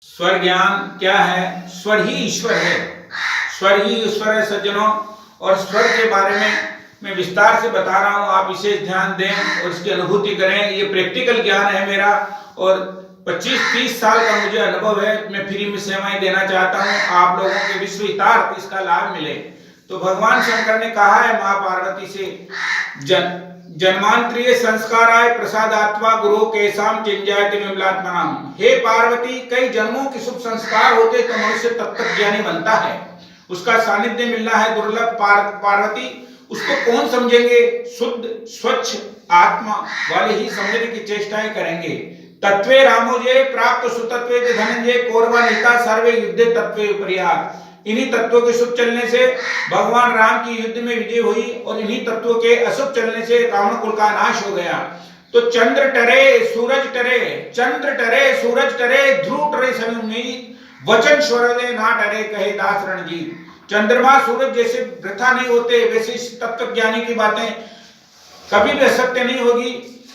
स्वर ज्ञान क्या है? स्वर ही ईश्वर है, स्वर ही ईश्वर है सज्जनों। और स्वर के बारे में मैं विस्तार से बता रहा हूँ, आप विशेष ध्यान दें और इसकी अनुभूति करें। ये प्रैक्टिकल ज्ञान है मेरा और 25-30 साल का मुझे अनुभव है। मैं फ्री में सेवाएं देना चाहता हूँ, आप लोगों के विश्व हितार्थ इसका लाभ मिले। तो भगवान शंकर ने कहा है माँ पार्वती से, जन्मांतरीय संस्काराय प्रसादात्वा गुरु केशाम चिंजायति विमलात्मनाम। हे पार्वती, कई जन्मों के शुभ संस्कार होते तो मनुष्य तत्वज्ञानी बनता है, उसका सानिध्य मिलना है दुर्लभ। पार्वती, उसको कौन समझेंगे? शुद्ध स्वच्छ आत्मा वाले ही समझने की चेष्टाएं करेंगे। तत्वे रामोजय प्राप्त सुतत्वे धनंजय कौरवा नीता सर्वे युद्धे तत्वे विपर्यात। इन्हीं तत्वों के शुभ चलने से भगवान राम की युद्ध में विजय हुई और इन्हीं तत्वों के अशुभ चलने से रावण कुल का नाश हो गया। तो चंद्र टरे सूरज टरे, चंद्र टरे सूरज टरे, ध्रुव टरे समुन्नीत, वचन स्वर ना टरे कहे दास रणजीत। चंद्रमा सूरज जैसे वृथा नहीं होते, वैसे इस तत्व ज्ञानी की बातें कभी भी असत्य नहीं होगी।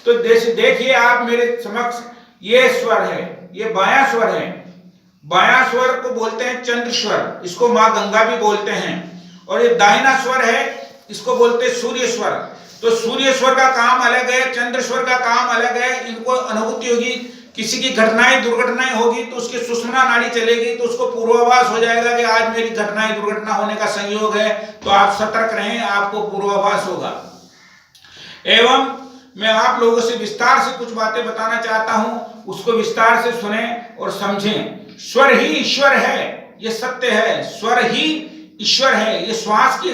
तो देखिए आप मेरे समक्ष, ये स्वर है, ये बायां स्वर है। बायां स्वर को बोलते हैं चंद्र स्वर, इसको माँ गंगा भी बोलते हैं। और ये दाहिना स्वर है, इसको बोलते हैं सूर्य स्वर। तो सूर्य स्वर का काम अलग है, चंद्र स्वर का काम अलग है। इनको अनुभूति होगी, किसी की घटनाएं दुर्घटनाएं होगी तो उसकी सुषुम्ना नाड़ी चलेगी, तो उसको पूर्वाभास हो जाएगा कि आज मेरी घटनाएं दुर्घटना होने का संयोग है। तो आप सतर्क रहें, आपको पूर्वाभास होगा। एवं मैं आप लोगों से विस्तार से कुछ बातें बताना चाहता हूं, उसको विस्तार से सुने और समझें। स्वर ही ईश्वर है, ये सत्य है। स्वर ही ईश्वर है, ये श्वास की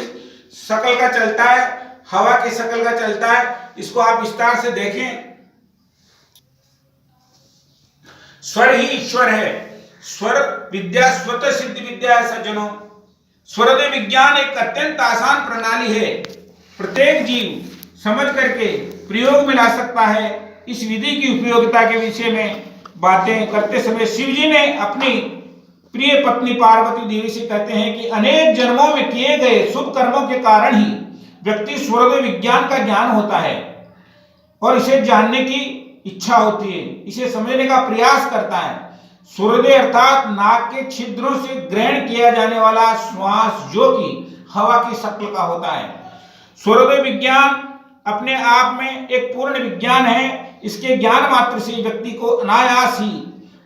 शकल का चलता है, हवा की शकल का चलता है। इसको आप विस्तार से देखें। स्वर ही ईश्वर है। स्वर विद्या स्वतः सिद्ध विद्या है सज्जनों। स्वरदेव विज्ञान एक अत्यंत आसान प्रणाली है, प्रत्येक जीव समझ करके प्रयोग में ला सकता है। इस विधि की उपयोगिता के विषय में बातें करते समय शिव जी ने अपनी प्रिय पत्नी पार्वती देवी से कहते हैं कि अनेक जन्मों में किए गए शुभ कर्मों के कारण ही व्यक्ति स्वरदेव विज्ञान का ज्ञान होता है और इसे जानने की इच्छा होती है, इसे समझने का प्रयास करता है। सूर्योदय अर्थात नाक के छिद्रों से ग्रहण किया जाने वाला श्वास, जो कि हवा की शक्ल का होता है। सूर्योदय विज्ञान अपने आप में एक पूर्ण विज्ञान है। इसके ज्ञान मात्र से व्यक्ति को अनायास ही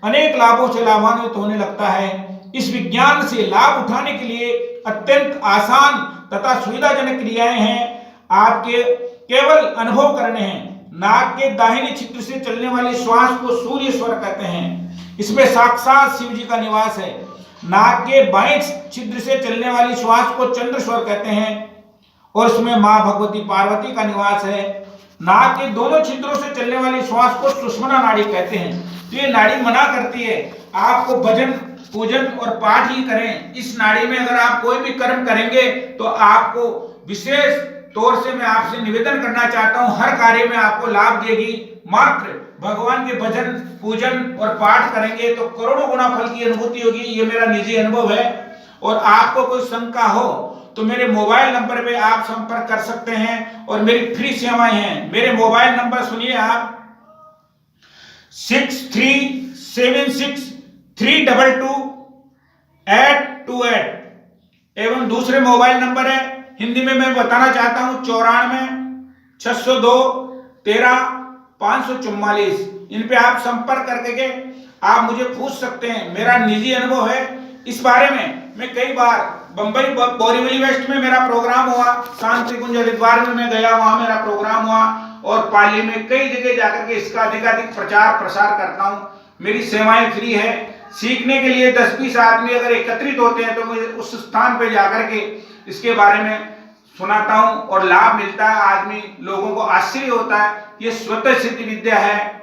अनेक लाभों से लाभान्वित होने लगता है। इस विज्ञान से लाभ उठाने के लिए अत्यंत आसान तथा सुविधाजनक क्रियाएं हैं, आपके केवल अनुभव करने हैं। नाक के दाहिने छिद्र से चलने वाली श्वास को सूर्य स्वर कहते हैं, इसमें साक्षात शिव जी का निवास है। नाक के बाएं छिद्र से चलने वाली श्वास को चंद्र स्वर कहते हैं और इसमें मां भगवती पार्वती का निवास है। नाक के दोनों छिद्रों से चलने वाली श्वास को सुषुम्ना नाड़ी कहते हैं। तो ये नाड़ी मना करती है आपको भजन पूजन और पाठ ही करें। इस नाड़ी में अगर आप कोई भी कर्म करेंगे तो आपको विशेष तौर से मैं आपसे निवेदन करना चाहता हूं, हर कार्य में आपको लाभ देगी। मात्र भगवान के भजन पूजन और पाठ करेंगे तो करोड़ों गुना फल की अनुभूति होगी। ये मेरा निजी अनुभव है। और आपको कोई शंका हो तो मेरे मोबाइल नंबर पे आप संपर्क कर सकते हैं और मेरी फ्री सेवाएं हैं। मेरे मोबाइल नंबर सुनिए आप, 6376322828 एवं दूसरे मोबाइल नंबर है, हिंदी में मैं बताना चाहता हूं, 94-602-13-544। इन पे आप संपर्क करके आप मुझे पूछ सकते हैं। मेरा निजी अनुभव है इस बारे में। मैं कई बार बंबई बोरीवली वेस्ट में मेरा प्रोग्राम हुआ, शांति कुंज हरिद्वार में मैं गया, वहां मेरा प्रोग्राम हुआ और पाली में कई जगह जाकर के इसका अधिकाधिक प्रचार प्रसार करता हूं। मेरी सेवाएं फ्री है। सीखने के लिए 10-20 आदमी अगर एकत्रित होते हैं तो मुझे उस स्थान पे जाकर के इसके बारे में सुनाता हूं और लाभ मिलता है। आदमी लोगों को आश्चर्य होता है। ये स्वतः सिद्ध विद्या है।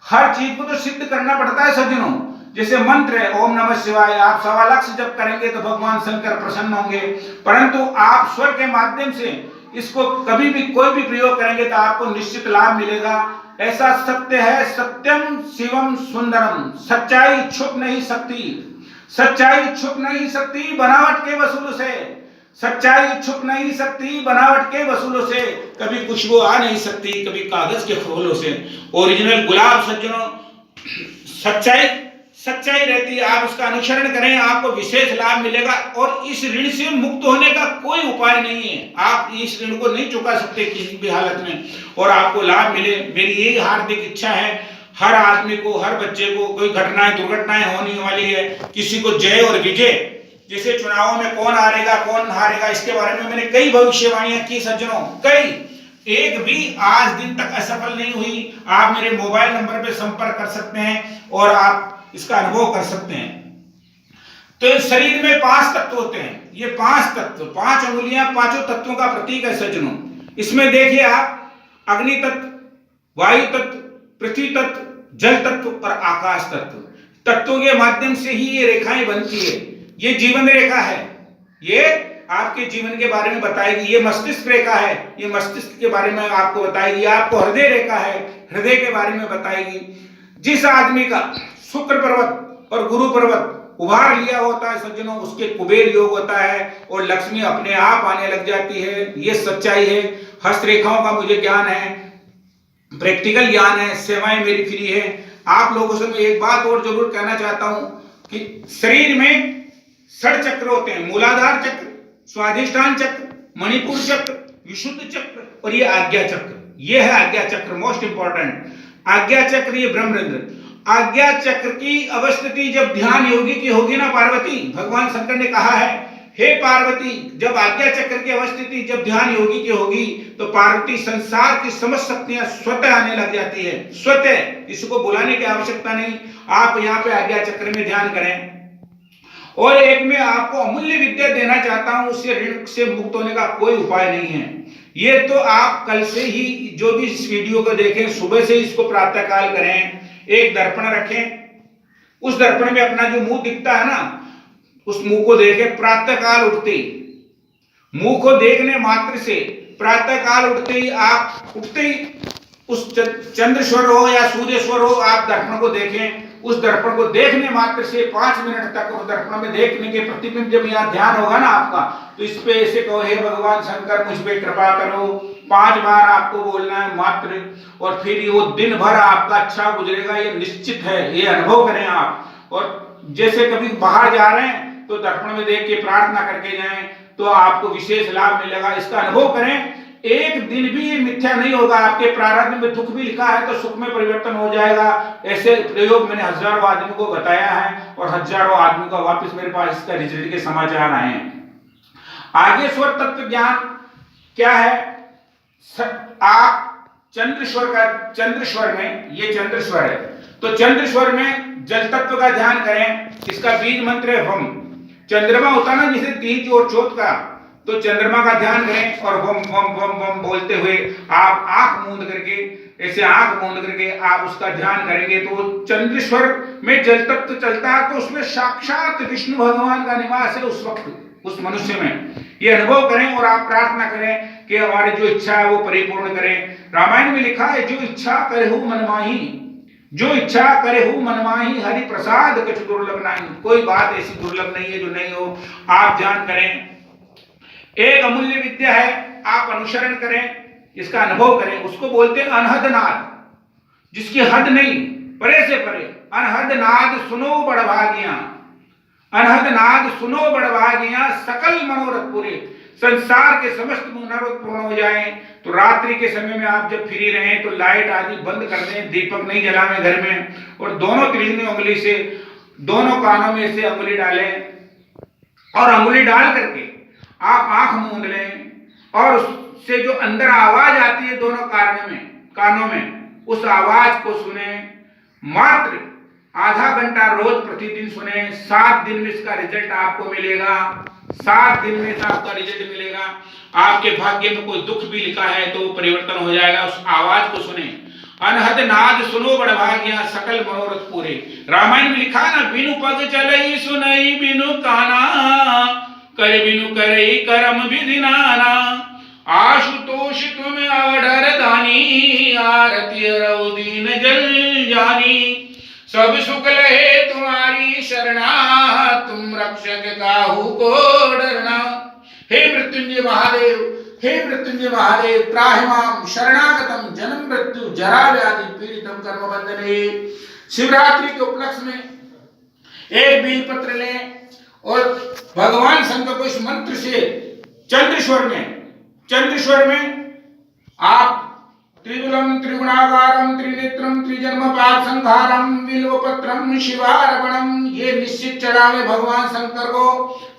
हर चीज को तो सिद्ध करना पड़ता है सज्जनों। जैसे मंत्र है ओम नमः शिवाय, आप 1.25 लाख से जब करेंगे तो भगवान शंकर प्रसन्न होंगे, परंतु आप स्वर के माध्यम से इसको कभी भी कोई भी प्रयोग करेंगे तो आपको निश्चित लाभ मिलेगा। ऐसा सत्य है, सत्यम शिवम सुंदरम, सच्चाई छुप नहीं सकती, सच्चाई छुप नहीं सकती बनावट के वसूलों से, सच्चाई छुप नहीं सकती बनावट के वसूलों से। कभी खुशबू आ नहीं सकती कभी कागज के फूलों से। ओरिजिनल गुलाब सज्जनों, सच्चाई सच्चाई रहती है, आप उसका अनुसरण करें, आपको विशेष लाभ मिलेगा। और इस ऋण से मुक्त होने का कोई उपाय नहीं है, आप इस ऋण को नहीं चुका सकते किसी भी हालत में, और आपको लाभ मिले, मेरी यही हार्दिक इच्छा है। हर आदमी को, हर बच्चे को, कोई घटनाएं दुर्घटनाएं होने वाली है, किसी को जय और विजय, जैसे चुनावों में कौन हारेगा कौन हारेगा इसके बारे में मैंने कई भविष्यवाणियां की सज्जनों, कई, एक भी आज दिन तक असफल नहीं हुई। आप मेरे मोबाइल नंबर पे संपर्क कर सकते हैं और आप इसका अनुभव कर सकते हैं। तो शरीर में 5 तत्व होते हैं, ये 5 तत्व, 5 अंगुलियां 5 तत्वों का प्रतीक है सज्जनों। इसमें देखिए आप, अग्नि तत्व, वायु तत्व, पृथ्वी तत्व, जल तत्व और आकाश तत्व, तत्वों के माध्यम से ही ये रेखाएं बनती है। ये जीवन रेखा है, ये आपके जीवन के बारे में बताएगी। ये मस्तिष्क रेखा है, ये मस्तिष्क के बारे में आपको बताएगी। आपको हृदय रेखा है, हृदय के बारे में बताएगी। जिस आदमी का शुक्र पर्वत और गुरु पर्वत उभार लिया होता है सज्जनों, उसके कुबेर योग होता है और लक्ष्मी अपने आप आने लग जाती है। ये सच्चाई है। हस्तरेखाओं का मुझे ज्ञान है, प्रैक्टिकल ज्ञान है, सेवाएं मेरी फ्री है। आप लोगों से मैं एक बात और जरूर कहना चाहता हूं कि शरीर में 6 चक्र होते हैं, मूलाधार चक्र, स्वाधिष्ठान चक्र, मणिपुर चक्र, विशुद्ध चक्र और ये आज्ञा चक्र। ये है आज्ञा चक्र, मोस्ट इंपॉर्टेंट आज्ञा चक्र, ये ब्रह्मरंध्र। आज्ञा चक्र की अवस्थिति जब ध्यान योगी की होगी ना पार्वती, भगवान शंकर ने कहा है, हे पार्वती, जब आज्ञा चक्र की अवस्थिति जब ध्यान योगी की होगी तो पार्वती संसार की समस्त शक्तियां स्वतः आने लग जाती है, स्वतः, इसको बुलाने की आवश्यकता नहीं। आप यहाँ पे आज्ञा चक्र में ध्यान करें। और एक मैं आपको अमूल्य विद्या देना चाहता हूं, उससे ऋण से मुक्त होने का कोई उपाय नहीं है। ये तो आप कल से ही जो भी इस वीडियो को देखें, सुबह से इसको प्रातः काल करें। एक दर्पण रखें, उस दर्पण में अपना जो मुंह दिखता है ना, उस मुंह को देखें। प्रातः काल उठते ही, मुंह को देखने मात्र से, प्रातः काल उठते ही, आप उठते ही उस चंद्रेश्वर हो या सूर्येश्वर हो, आप दर्पण को देखें। उस दर्पण को देखने मात्र से 5 मिनट तक उस दर्पण में देखने के प्रतिबिंब जब यहाँ ध्यान होगा ना आपका, तो इस पे ऐसे कहो, हे भगवान शंकर मुझ पे कृपा करो। 5 बार आपको बोलना है मात्र, और फिर वो दिन भर आपका अच्छा गुजरेगा, ये निश्चित है, ये अनुभव करें आप। और जैसे कभी बाहर जा रहे हैं तो दर्पण में देख के प्रार्थना करके जाएं, तो आपको विशेष लाभ मिलेगा, इसका अनुभव करें। एक दिन भी ये मिथ्या नहीं होगा। आपके प्रारब्ध में दुख भी लिखा है तो सुख में परिवर्तन हो जाएगा। ऐसे प्रयोग मैंने हजारों आदमी को बताया है और हजारों आदमी का वापस मेरे पास इसका रिजल्ट के समाचार आए हैं। आगे स्वर तत्व ज्ञान क्या है? आप चंद्रस्वर में, ये चंद्रस्वर है, तो चंद्रस्वर में जल तत्व का ध्यान करें। इसका बीज मंत्र है हम। चंद्रमा होता ना जैसे तीज और चौथ का, तो चंद्रमा का ध्यान करें और वम वम वम वम बोलते हुए आप आंख मूंद करके, ऐसे आंख मूंद करके आप उसका ध्यान करेंगे तो चंद्रेश्वर में जल तत्व चलता है, तो उसमें साक्षात विष्णु भगवान का निवास है उस वक्त, उस मनुष्य में। ये अनुभव करें और आप प्रार्थना करें कि हमारी जो इच्छा है वो परिपूर्ण करें। रामायण में लिखा है, जो इच्छा करहु मनमाही, जो इच्छा करहु मनमाही, हरि प्रसाद कछ दुर्लभ नहीं। कोई बात ऐसी दुर्लभ नहीं है जो नहीं हो। आप ध्यान करें, एक अमूल्य विद्या है, आप अनुसरण करें, इसका अनुभव करें। उसको बोलते हैं अनहद नाद, जिसकी हद नहीं, परे से परे। अनहद नाद सुनो बड़भागियां, अनहद नाद सुनो बड़भागियां, सकल मनोरथ पूरे। संसार के समस्त मनोरथ पूर्ण हो जाएं। तो रात्रि के समय में आप जब फ्री रहें तो लाइट आदि बंद कर दें, दीपक नहीं जलावें घर में, और दोनों त्रिज्यी उंगली से दोनों कानों में से अंगुली डालें, और अंगुली डाल करके आप आंख मूंद लें, और उससे जो अंदर आवाज आती है दोनों कानों में, उस आवाज को सुने। मात्र आधा घंटा रोज प्रतिदिन सुने। 7 दिन में इसका रिजल्ट आपको मिलेगा। 7 दिन में आपका रिजल्ट मिलेगा। आपके भाग्य में कोई दुख भी लिखा है तो परिवर्तन हो जाएगा। उस आवाज को सुने। अनहद नाद सुनो बड़भागियां, सकल मनोरथ पूरे। रामायण में लिखा है ना, बिनु पग चलई सुनई बिनु काना, कर बिनु करई करम विधि नाना। आशुतोष तुम अवडर दानी, आरती रऊ दीन जल जानी। सब सुख लहे तुम्हारी शरणा, तुम रक्षक काहू को डरना। हे मृत्युंजय महादेव, हे मृत्युंजय महादेव, त्राहि मां शरणागतम जन्म मृत्यु जरा व्याधि पीड़ितम कर्म बंधने। शिवरात्रि के उपलक्ष्य में एक बेलपत्र लें और भगवान शंकर को इस मंत्र से चंद्रेश्वर में आप त्रिदुलम त्रिगुणाकारम त्रिनेत्रम त्रिजन्मपाद संहारम बिल्वपत्रम शिवार्पणम, ये निश्चित चढ़ावे भगवान शंकर को।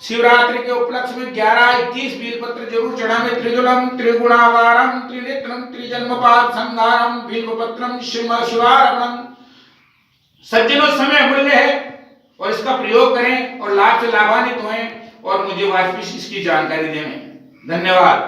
शिवरात्रि के उपलक्ष्य में 11-21 बेलपत्र जरूर चढ़ावे। त्रिदुलम त्रिगुणाकारम त्रिनेत्रम त्रिजन्मपाद संहारम बिल्वपत्रम शिवार्पणम। सज्जनों, समय अमूल्य है और इसका प्रयोग करें और लाभ से लाभान्वित हों और मुझे वापस इसकी जानकारी दें। धन्यवाद।